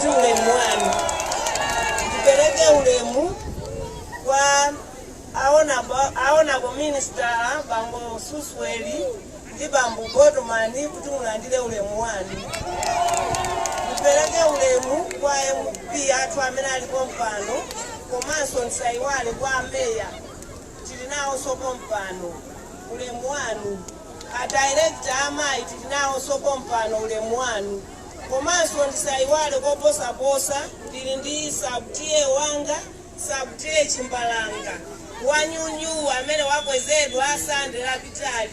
Mwanu tupeleke ulemu kwa aona kwa minister Bambo Susweli ndi Bambo Godman kuti mulandire ulemu wanu. Tupeleke ulemu kwa MP athu amene alipo mpano komanso nsaiwale kwa meya tilinawo sopo mpano ulemu wanu. A director amayi tilinawo sopo mpano ulemu wanu. Komanso ndisaiwale koposa ndili ndi sabutiye wanga sabutiye Chimbalanga wanyunyu amene wakwezedwa Sande Lapitali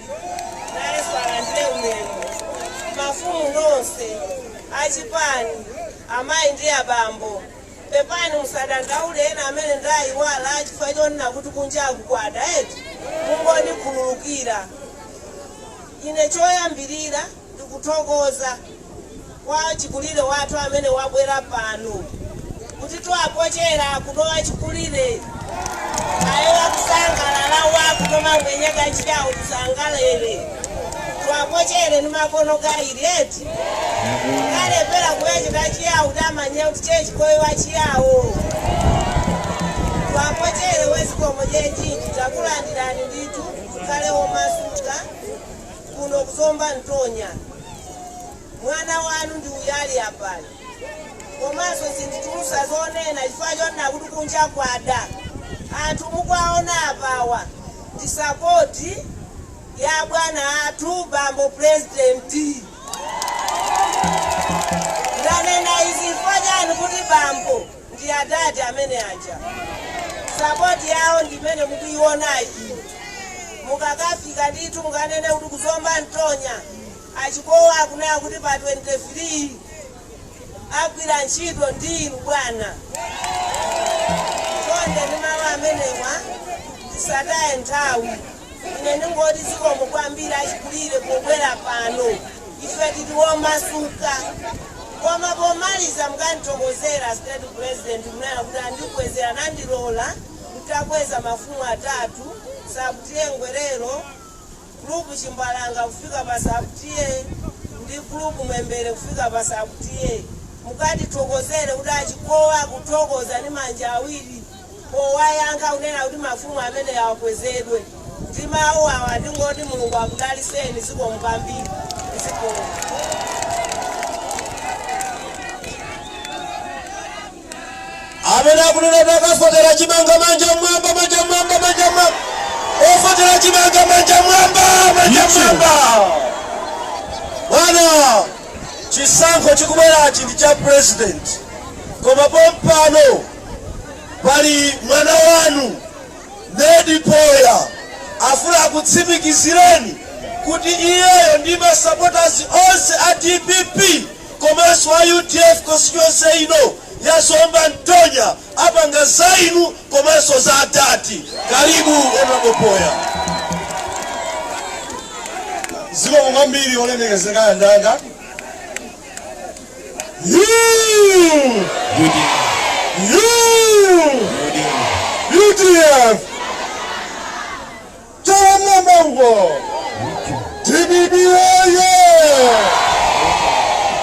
nayenso alandire ulemu. Mafumu nonse achipani amayi ndi abambo pepani musadandaule ena amene ndayiwala chifukwa chonena kuti kunjaku kwada eti mungondikhululukira. Ine choyambirira ndikuthokoza kwa chikulire wathu amene wabwera pano kuti twapochera kutoa chikulire ayo akusangalala wakutoma mwenyeka chiyawo tusangalele twapochere ni makono gairi eti kalepera kuwechita chiyawo tamanya kuti chechikoyewa chiyawo twapochere wezikomo chenjinji takulandirani nditu kalewo masuka kuno kuzomba Ntonya. Mwana wanu ndi uyali apali komanso sinditulusa zonena chifukwa chonena kuti kunja kwada anthu mukwaona apawa ndi sapoti ya bwana athu Bambo President. Ndanena izi chifukwa chani kuti Bambo ndi adati amene aja sapoti yawo ndimene mukuiona iyi. Mukakafika nditu mukanene kuti kuzomba Ntonya achikowa akunena kuti pa 23 agwira ntchito ndinu bwana. Konde ndi mawu amenewa tisataye nthawi. Ine ndingoti zikomo kwambiri achikulire pobwera pano ife tiliwo masuka koma pomaliza mukandithokozera State President munena kuti andikwezera nandilola mutakweza mafumu atatu sabutiye Ngwerero Group Chimbalanga kufika pa sabutiye ndi Group Mwembere kufika pa sabutiye. Mukandithokozere kuti achikowa kuthokoza ni manja awiri powayanga unena kuti mafumu amene yakwezedwe ndi mawu awa ndingoti Mulungu akudaliseni zikomo kwambiri. Zikomo. Amene akunena takafotera chimanga manja mwamba. Ofotera chimanga manja mwamba. Bwana chisankho chikubwerachi ndi cha president. Koma pompano pali mwana wanu Nedi Poya afuna kutsimikizireni kuti iyeyo ndi ma supporters onse a DPP komanso wa UDF constituency ino ya Zomba Ntonya apanga zainu komanso za atati. Karibu Honorable Poya. Zikomo kwambiri olemekezeka ndanga. UDF Chama Mambo DPP oye!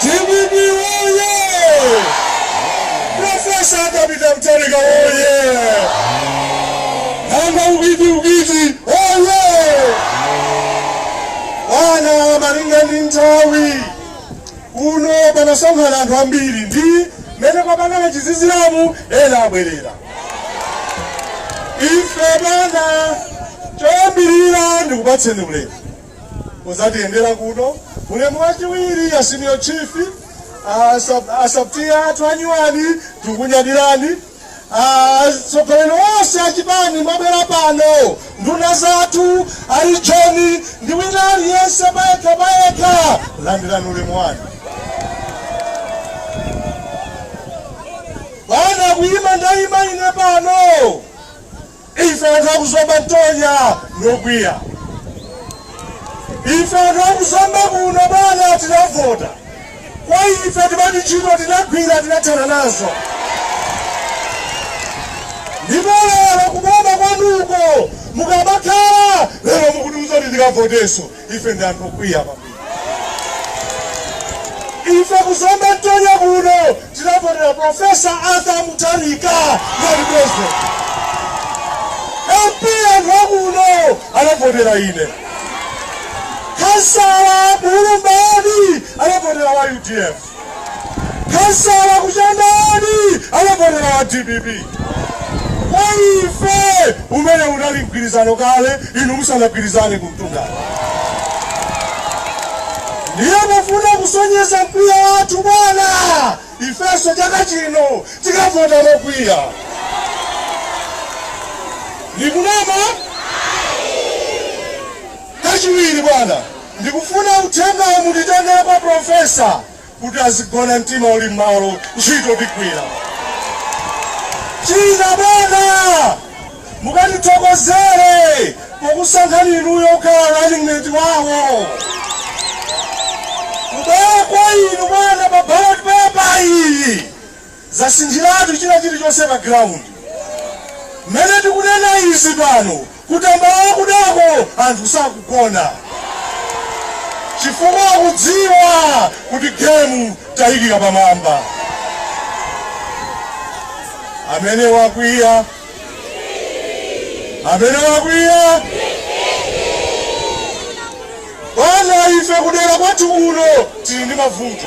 DPP oye! Professor Kabita Mtarika oye! Hanga Ugidi oye! Wana maringa nintawi uno panasonkhana anthu ambiri ndi mene kwapangana chiziziramu ena abwerera. Ife bana choyambirira ndikupatseni ulemu muzatiyendera kuno. Ulemu wachiwiri ya senior chief asabutiye athu anyuwani tikunyadirani. Sokoleni onse achipani mwabwera pano nduna zathu ali John ndi wina aliyense bayeka landirani ulemu wanu. Bana kuima ndayima ine pano ife anthu akuzomba Ntonya nokwiya. Ife anthu akuzomba kuno bana tinavota kwa ife timati ntchito tinagwira tinathana nazo. Ndipo lero kuboma kwanuko mukabakhala lero mukutiuza kuti tikavoteso. Ife ndi anthu okwiya pambiri. Ife kuzomba Ntonya kuno tinavotera Professor Arthur Mutharika ngati president. MP anthu akuno anavotera ine. Kansala Bulumbani anavotera wa UDF. Kansala Kuchandani anavotera wa DPP. Waife umene unali mgwirizano kale inu musanagwirizane kumtungani. Ndiye mufuna kusonyeza mkwiya wathu bwana. Ifeso chaka chino tikavota mokwiya. Ndikunama? Kachiwiri bwana. Ndikufuna uthenga mutitengere kwa profesa kuti azigona mtima uli m'malo ntchito tigwira. China bwana, mukatithokozere pokusankhani inuyo kukhala running mate wawo. Kubwera kwa inu bwana pa ballot paper iyi zasinthiratu china chilichonse pa ground. Mmene tikunena izi pano kutamba wakudako anthu sakugona. Chifukwa akudziwa kuti gemu tayikira pamwamba. Amene wakwiya. Amene wakwiya. Bwana ife kudera kwathu kuno tili ndi mavuto.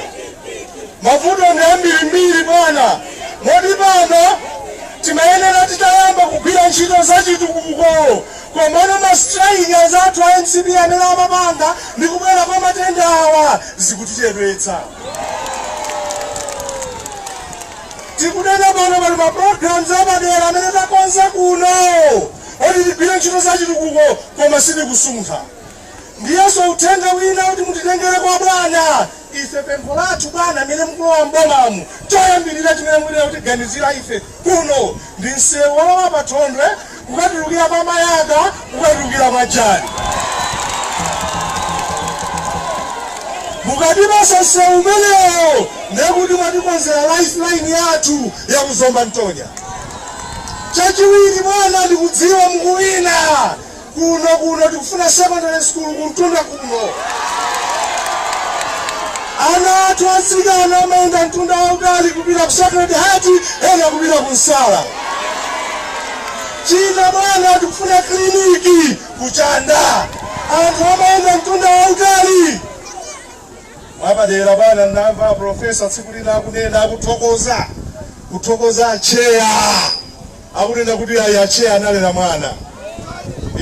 Mavuto ndi ambirimbiri bwana. Moti pano timayenera titayamba kugwira ntchito zachitukuko. Komano mastrikers athu a NCP amene amapanga ndi kubwera kwa matenda awa zikutichedwetsa. Tikunena pano pali ma programs apadera amene takonza kuno oti tigwire ntchito zachitukuko koma sitikusuntha. Ndiyeso uthenga wina kuti mutitengere kwa bwana. Ife pempho lathu bwana amene mukulowa m'bomamu choyambirira chimene mwina kutiganizira ife kuno ndi msewu wa Pathondwe kukatulukira pa Mayaga kukatulukira pa Jali. Mukatipasa msewu umenewo ndekuti mwatikonzera lifeline yathu ya kuzomba Mtonya. Chachiwiri bwana ndikudziwa mukuwina kuno tikufuna secondary school kumtunda kuno. Ana athu atsikana amayenda mtunda wautali kupita ku Sacred Heart ena kupita ku Nsala. China bwana tikufuna kliniki kuchanda. Anthu amayenda mtunda wautali. Mwapadera bwana ndamva profesa tsiku lina akunena kuthokoza cheya. Akunena kuti ayi cheya analera mwana.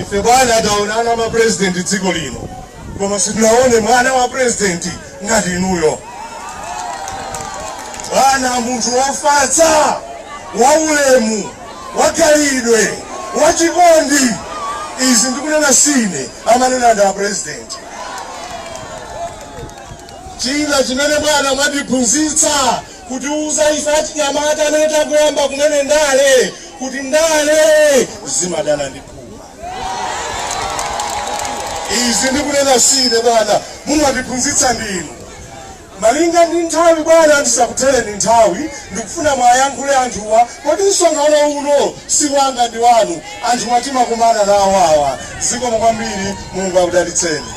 Ife bwana taonana ma president dziko lino. Koma sitinaone mwana wa president ngati inuyo. Bwana munthu wofatsa, waulemu, wakalidwe, wachikondi. Izi ndikunena sine amanena nda president. China chimene bwana mwatiphunzitsa kutiuza ife achinyamata amene takuyamba kumene ndale kuti ndale zimadana ndi phuma. Izi ndikunena sine bwana mumatiphunzitsa ndinu. Malinga ndi nthawi bwana ndisakutereni nthawi ndikufuna mwayankhule anthuwa kodi msonkhano uno si wanga ndi wanu anthu atimakumana nawo awa. Zikomo kwambiri Mulungu akudalitseni.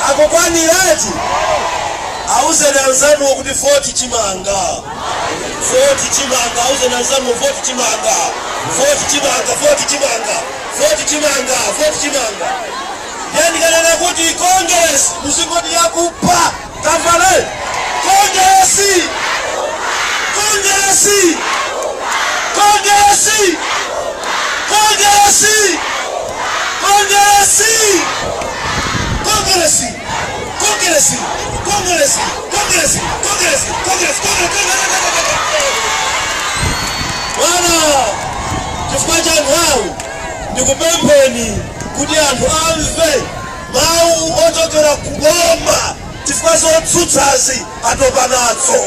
Akukwaniratu auze nanzanu kuti 40 chimanga auze nanzanu 40 chimanga yani kanena kuti Congress muzingoti yakupa tamvale Bwana chifukwa cha anthu ndikupempheni kuti anthu amve mawu ochokera kuboma chifukwa zotsutsazi atopa nazo.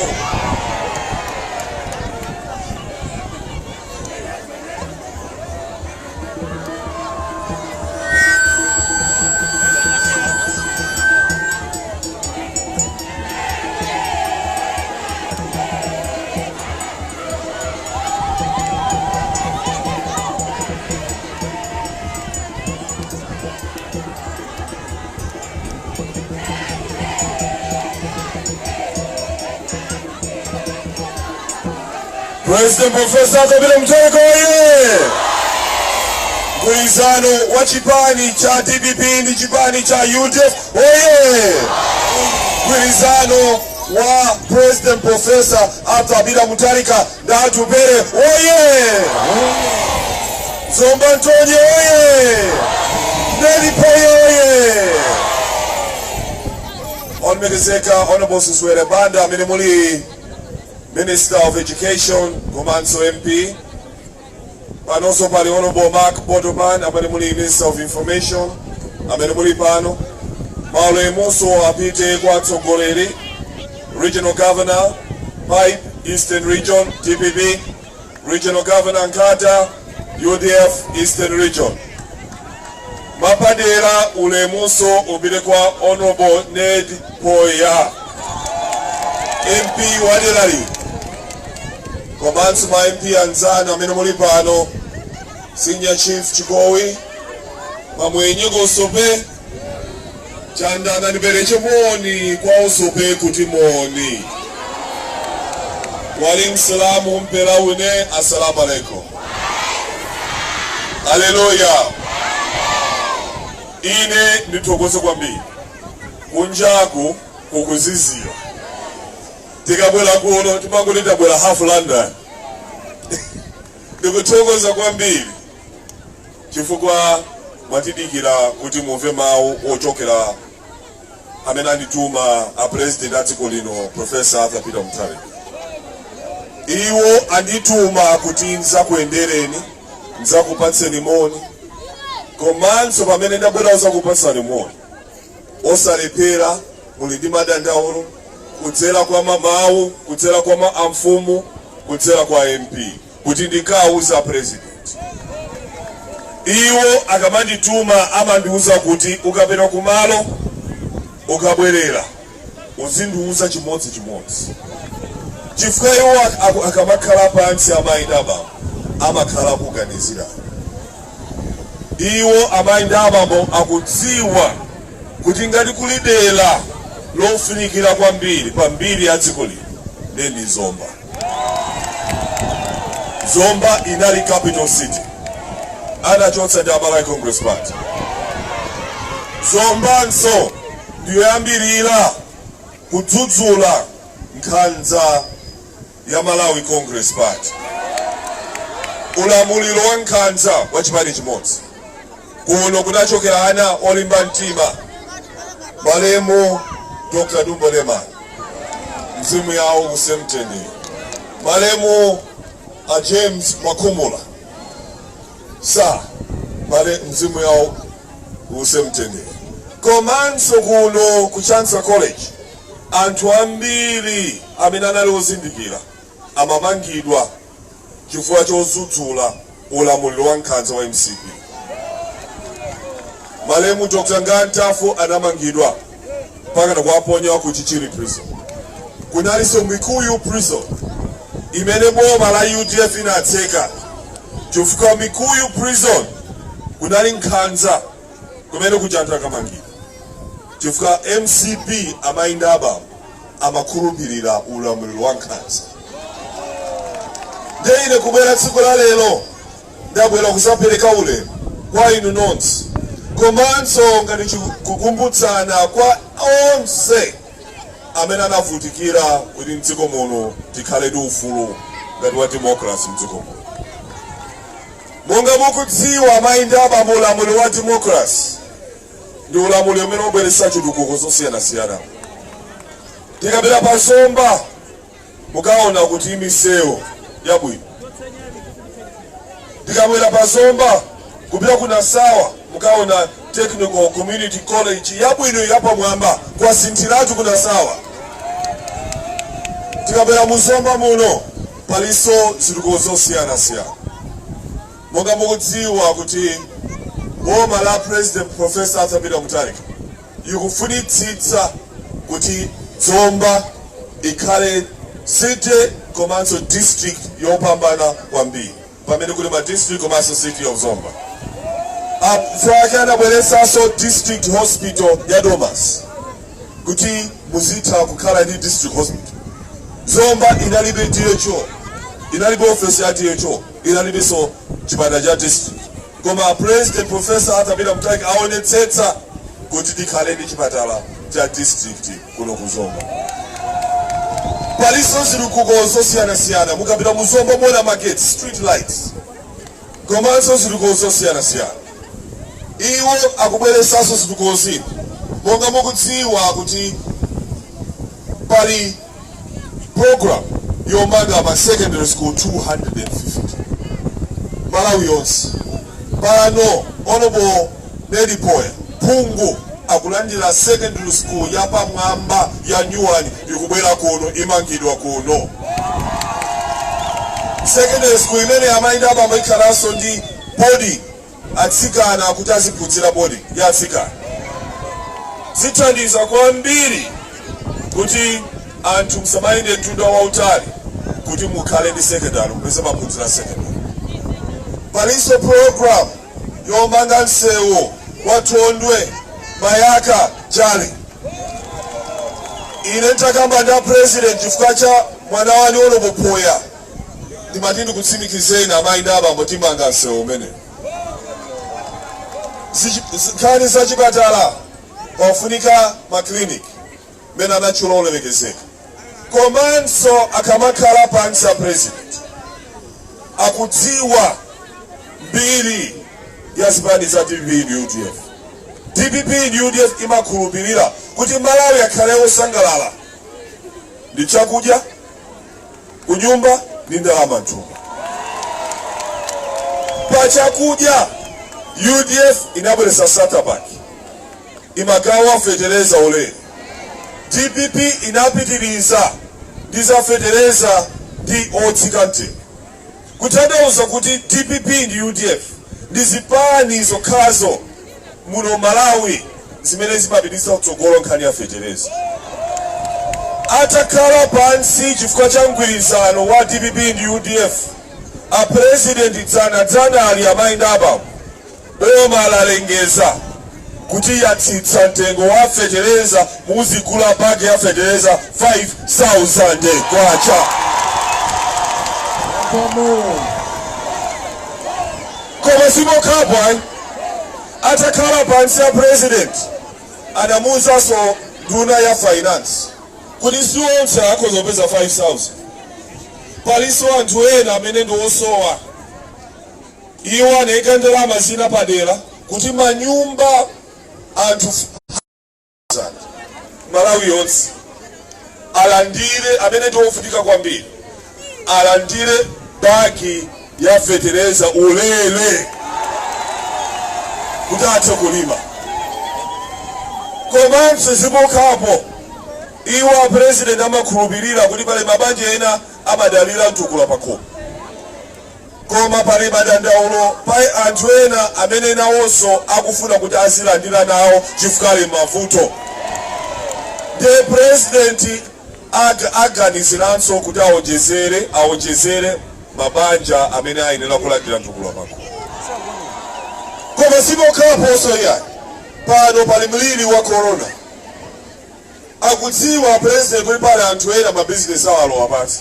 President Professor Athabira Mutharika oye! Mgwirizano wa chipani cha DPP ndi chipani cha UDF oye! Mgwirizano wa President Professor Athabira Mutharika ndi Atupere oye! Zomba Ntonye oye! Nelipoye oye! Onmekezeka Honorable Suswere Banda amene muli Minister of Education, Komanso MP. Panoso pali Honorable Mark Bodoman, amene muli Minister of Information, amene muli pano. Maule Muso apite kwa Tsogoleri, Regional Governor, Pipe, Eastern Region, TPP, Regional Governor Nkata, UDF, Eastern Region. Mapadera ule Muso ubile kwa Honorable Ned Poya, MP Wadelari. Komanso ma MP anzana amene muli pano, Senior Chief Chikowi, mamwenye gosope, chandana nibereche moni kwa usope kuti moni. Walim salamu mpela une, assalamu alaikum. Hallelujah. Ine nitokoze kwambiri. Kunjaku kukuzizira. Tikabwela kuno timango nitabwela half London. Ndikutokoza kwambiri chifukwa mwatidikira kuti mumve mawu ochokera amene andituma a president atiko lino Professor Athabira Mutharika. Iwo andituma kuti nzakuyendereni, nzakupatseni moni. Komanso pamene ndabwera uzakupatsani moni, osalepera muli ndi madandaulo kudzera kwa mawu, kudzera kwa amfumu, kudzera kwa MP kuti ndikauza president. Iwo akamandituma amandiuza kuti ukapita kumalo ukabwerera uzindiuza chimodzi. Chifukwa iwo akamakhala pansi amayindabamo amakhala kuganizira. Iwo amayindabamo akudziwa kuti ngati kulidela lofunikira kwambiri pambiri ya dziko lino ndi Zomba. Zomba inali capital city. Anachotsa ndi Malawi Congress Party. Zomba nso ndiyoyambirira kudzudzula nkhanza ya Malawi Congress Party. Ulamuliro wa nkhanza wa chipani chimodzi. Kuno kunachokera ana olimba mtima. Malemu Dr. Dumbo Lemani, mzimu yawo usemtendere. Malemu a James Makumula, mzimu yawo usemtendere. Komanso kuno ku Chancellor College, anthu ambiri amene anali ozindikira amamangidwa chifukwa chodzudzula ulamuliro wa nkhanza wa MCP. Malemu Dr. Ngantafu anamangidwa mpaka nakuaponywa ku Chichiri prison. Kunalinso Mikuyu prison imene boma la UDF inatseka chifukwa Mikuyu prison kunali nkhanza kumene kuchantha kamangidwa chifukwa MCP amayindaba amakhulupirira ulamuliro wa nkhanza. Ndeine kubwera tsiku la lero ndabwera kusapereka ulemu kwa inu nonse. Komanso ngati kukumbutsana kwa onse amene anavutikira kuti mdziko muno tikhale ndi ufulu ngati wa democracy mdziko muno. Monga mukudziwa mayindaba ulamuliro wa democracy ndi ulamuliro umene ubweretsa chitukuko zosiyanasiyana. Tikapita pa Zomba mukaona kuti misewu yabwino. Tikapita pa Zomba kupita kuna Sawa mukaona Technical Community College yabwino yapamwamba kwa sinthiratu kuna Sawa. Tikapita mu Zomba muno paliso zitukuko zosiyanasiyana. Monga mukudziwa kuti boma la President Professor Athabira Mutharika ikufunitsitsa kuti Zomba ikhale city komanso district yopambana kwambiri pamene kuli ma district komanso city of Zomba. Fwakana bweresa so district hospital ya Domas kuti muzitha kukhala ndi district hospital. Zomba inalibe DHO, inalibe ofisi yati yecho inalibe so chipata cha district koma president professor atabira mutaki aonetsetsa kuti tikhale ndi chipatala cha district kuno kuzomba. Paliso zilikuko zosiyana mukapita muzomba mona market street lights komanso zilikuko zosiyana iwo akubweresanso zilikuko zina monga mukudziwa kuti pali program yomanga ma secondary school 250 Malawi yonse pano Honorable Nelly Poya Pungu akulandira secondary school yapamwamba ya Nyuwani ikubwera kuno imangidwa kuno. Secondary school imene amainda abambo ikhalaso ndi body atsikana kuti aziphunzira body ya atsikana. Zithandiza kwambiri kuti anthu msamainde mtunda wautali kuti mukhale ndi secondary mpese maphunzira secondary. Palinso program yomanga msewu Watondwe Mayaka Jali. Ine ntakamba nda president chifukwa cha mwana wani Honorable Poya ndimatindi kutsimikizeni amainda abambo timanga msewu umene. Nkhani za chipatala pafunika maklinik mena anachula olemekezeka komanso akamakhala pansi ya president akudziwa mbiri ya zipani za DPP ndi UDF. DPP ndi UDF imakhulupirira kuti Malawi akhale osangalala ndi chakudya kunyumba ndi ndalama mthumba. Pa chakudya UDF inabweresa starterpack imagawa fetereza ole. DPP inapitiriza ndiza fetereza ndi otsikante. Kutanthauza kuti DPP ndi UDF ndizipani zokhazo muno Malawi zimene zimapititsa kutsogolo nkhani ya fetereza. Atakhala pansi chifukwa cha mgwirizano wa DPP ndi UDF a president dzana ali amainda abambo boma lalengeza kuti yatsitsa mtengo wa fetereza muzigula bag ya fetereza 5,000 kwacha. Koma simokhabwa atakhala pansi ya president anamuza so nduna ya finance kuti siwonse akhozopeza 5,000. Paliso anthu ena amene ndi osowa iwo anaika ndalama zina padera kuti manyumba anthu Malawi yonse alandire amene ndi ofunika kwambiri alandire bagi ya fetereza ulele kuti athe kulima. Komanso zimokhapo iwo president amakhulupirira kuti pali mabanja ena amadalira mtukula pakhomo koma pali madandaulo pali anthu ena amene nawonso akufuna kuti azilandira nawo chifukwa mavuto. The president aganiziranso kuti awonjezere mabanja amene ayenera kulandira mtukula pakhomo. Koma simokhaponso yani pano pali mliri wa corona akudziwa president kuti pali anthu ena mabizinesi awo alowa pansi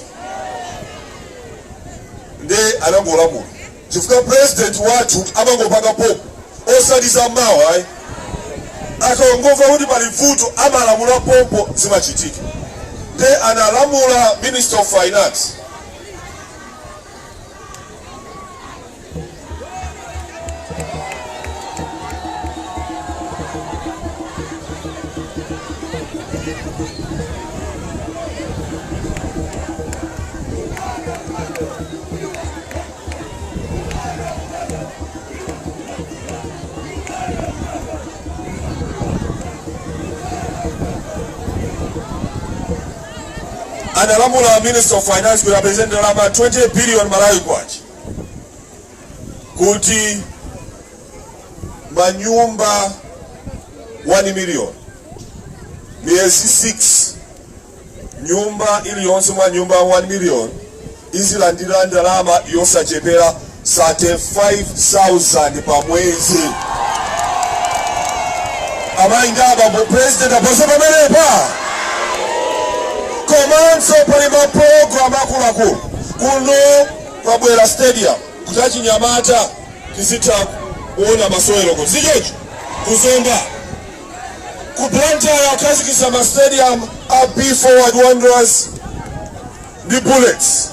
nde anangolamula chifukwa president wathu amangopanga popo osaliza mawa akangomva kuti pali vuto amalamula popo zimachitika nde analamula Minister of Finance analamula Minister of Finance kuti apezende ndalama 20 billion Malawi kwacha kuti manyumba 1 million miezi 6 nyumba iliyonse mwa nyumba 1 million izilandira ndalama yosachepera 35,000 pa mwezi. Amainda abambo president aposa pamenepa komanso pali maprogramu akuluakulu kuno pabwera stadium kuti achinyamata tizitha kuona masewero ko zichocho kuzomba ku Blantyre akhazikitsa ma stadium a B-Forward Wanderers ndi Bullets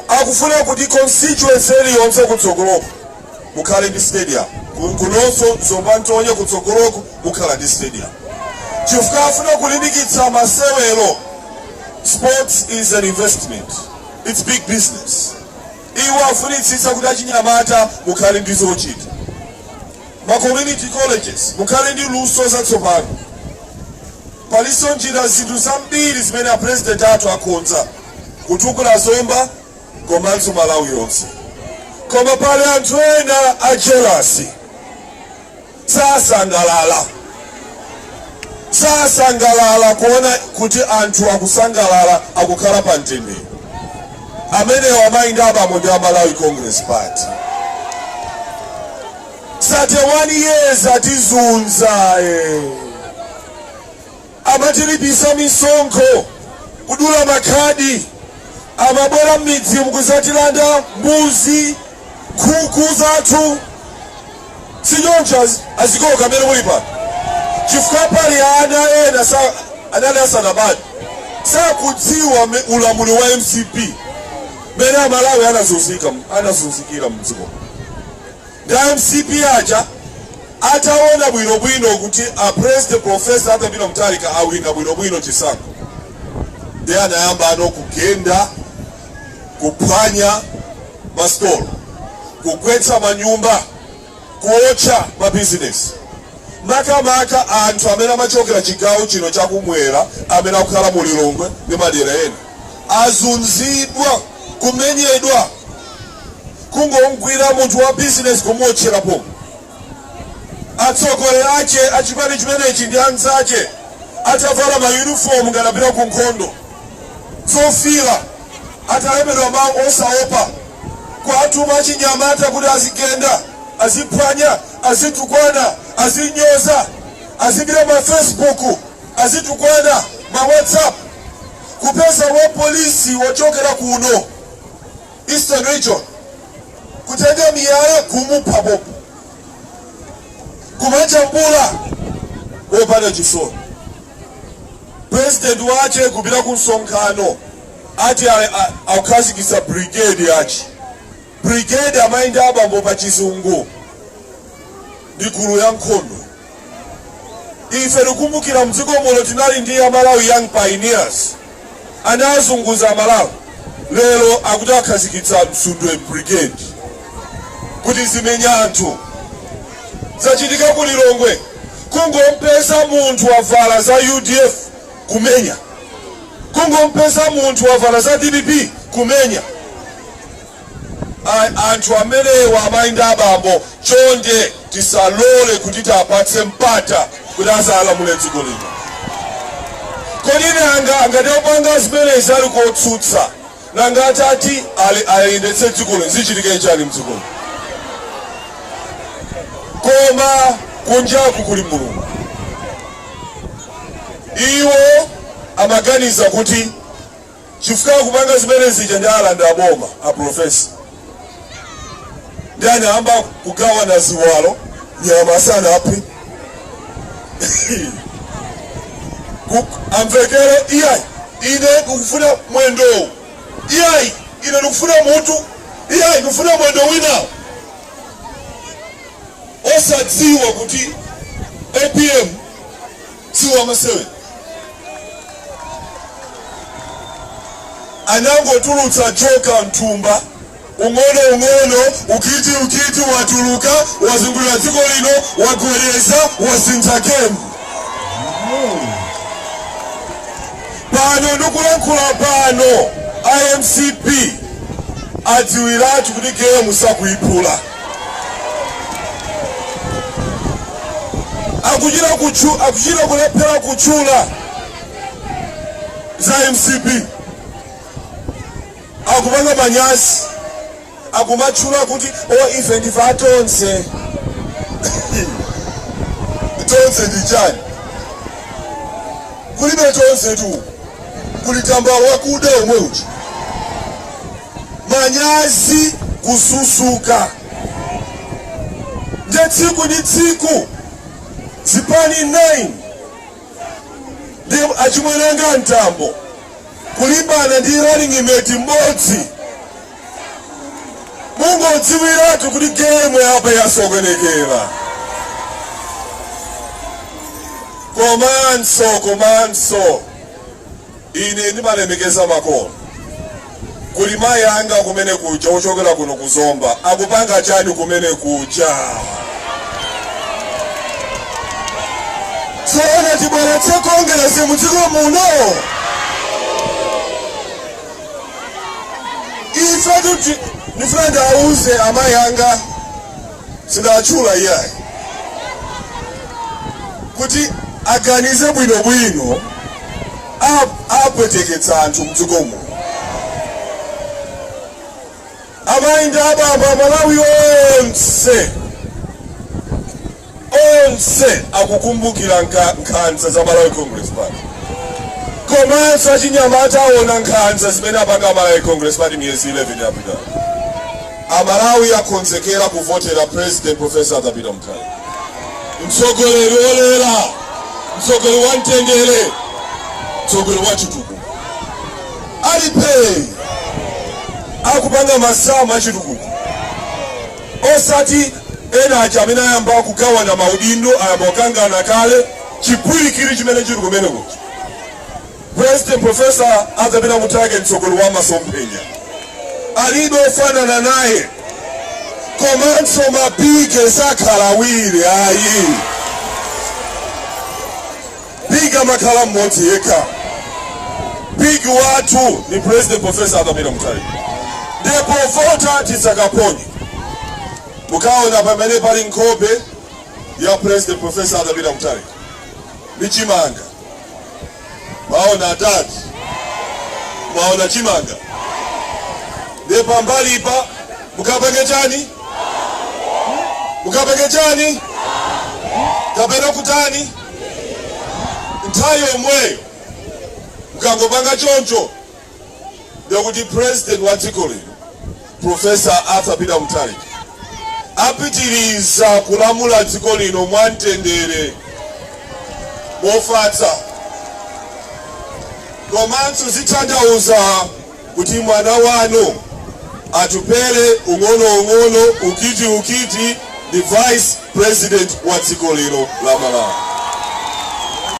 akufuna kuti constituency iliyonse kutsogoloko mukhale ndi stadium kunonso Zomba Ntonye kutsogoloko mukhala ndi stadium chifukwa afuna kulimbikitsa masewero. Sports is an investment. It's big business. Iwo afunitsitsa kuti achinyamata mukhale ndi zochita. Ma community colleges mukhale ndi luso zatsopano. Paliso njira zinthu zambiri zimene a president athu akonza kutukula Zomba komanso Malawi yonse. Koma pali anthu ena a jealousy. Sasangalala kuona kuti anthu akusangalala akukhala pa mtendere. Amene wamainda abamo ndi Malawi Congress Party. 31 years atizunza amatiribisa misonkho kudula makhadi amabwera m'midzi mukuzatilanda mbuzi nkhuku zathu sinyonja azikoka amene muli pano chifukwa pali ana ena anali asanabadwe sakudziwa ulamuliro wa MCP mene Amalawi anazunzikira mdziko nda MCP aja ataona bwinobwino kuti a president professor Atabino Mutharika awina bwinobwino chisankho ndi anayamba kugenda kuphwanya mastolo kugwetsa manyumba kuocha mabizinesi makamaka anthu amene amachokera chigawo chino chakumwera amene akukhala mu Lilongwe ndi madera ena azunzidwa kumenyedwa kungomgwira munthu wa business kumuotcherapo atsogoleri ache achipani chimenechi ndi anzache atavala ma uniform nganapita ku nkhondo zofira atalemedwa mawu osaopa kwatuma achinyamata kuti azigenda aziphwanya azitukwana azinyoza azipita ma Facebook azitukwana ma WhatsApp kupeza wa polisi wochokera kuno Eastern Region kutenga miyala kumupha bopo kumachambula wopanda chisoni. President wache kupita ku msonkhano ati akukhazikitsa brigade yachi brigade amainda abambo pa chizungu ndi gulu ya nkhondo. Ife tikumbukira mdziko muno tinali ndi Malawi Young Pioneers anazunguza Malawi lero akuti akhazikitsa Msundwe brigade kuti zimenya anthu zachitika ku Lilongwe kungompeza munthu wavala za UDF kumenya kungompeza munthu wavala za DPP kumenya anthu amene wamainda abambo chonde tisalole kuti tapatse mpata kuti azalamule dziko lino. Kodine angatopanga zimene zali kotsutsa nangati ati ayendetse dziko lino zichitike chani mdziko lino koma kunjaku kuli Mulungu. Iwo amaganiza kuti chifukwa kupanga zimene zija ndi alanda aboma a professor ndani amba kugawa na ziwalo nyama sana api amvekere iyai ine kufuna mwendo iyai ine kufuna mutu iyai kufuna mwendo wina osadziwa kuti APM siwa masewe anangotulutsa joka ntumba ung'ono ukiti watuluka wazungulira dziko lino wagwereza wasintha kembu pano ndikulankhula pano IMCP adziwiratu kuti gemu sakuiphula akuchira kulephera kutchula za MCP akupanga manyazi akumatchula kuti ife ndife atonse tonse ndi chani kulibe tonse tu kulitambala wakuda omwe uchi manyazi kususuka nje tsiku ni tsiku zipani 9 ndi achimwenanga ntambo kulimbana ndi running mate mmodzi mungodziwiratu kuti game yapa yasokonekera komanso ine ndimalemekeza makolo kuli mayi anga kumene kuja ochokera kuno kuzomba akupanga chani kumene kuja tsoona tibweretse kongerese mudziko muno ife tuti ndifuna ndauze amayi anga sindatchula iyayi kuti aganize bwinobwino apweteketsa anthu mdziko muno amayi ndi ababa Malawi onse akukumbukira nkhanza za Malawi Congress Party komanso achinyamata aona nkhanza zimene apanga Malawi Congress Party miyezi 11 yapita amalawi akonzekera kuvotera President Professor Arthur Peter Mutharika mtsogoleri olera mtsogoleri wa mtendere mtsogoleri wa chitukuko alipe akupanga masamu achitukuko osati ena achamina yamba kugawana maudindo ayamba kukangana kale chipwirikiri chimene chiri kumene kuti President Professor Arthur Peter Mutharika mtsogoleri wa masomphenya alibe ofanana naye komanso mapige sakhalawire ayi piga makhala mmodzi yekha pigi watu ni President Professor Arthur Peter Mutharika ndipo vota tisakaponye mukaona pamene pali nkhope ya President Professor Arthur Peter Mutharika ni chimanga maona atati maona chimanga ndipo mbali pa mukapenge chani kapena kutani nthawi yomweyo mukangopanga choncho ndikuti President wa dziko lino Professor Arthur Peter Mutharika apitiriza kulamula dziko lino mwamtendere mofatsa komanso zitanthauza kuti mwana wanu atupele ung'ono ukiti the Vice President wa dziko lino la Malawi.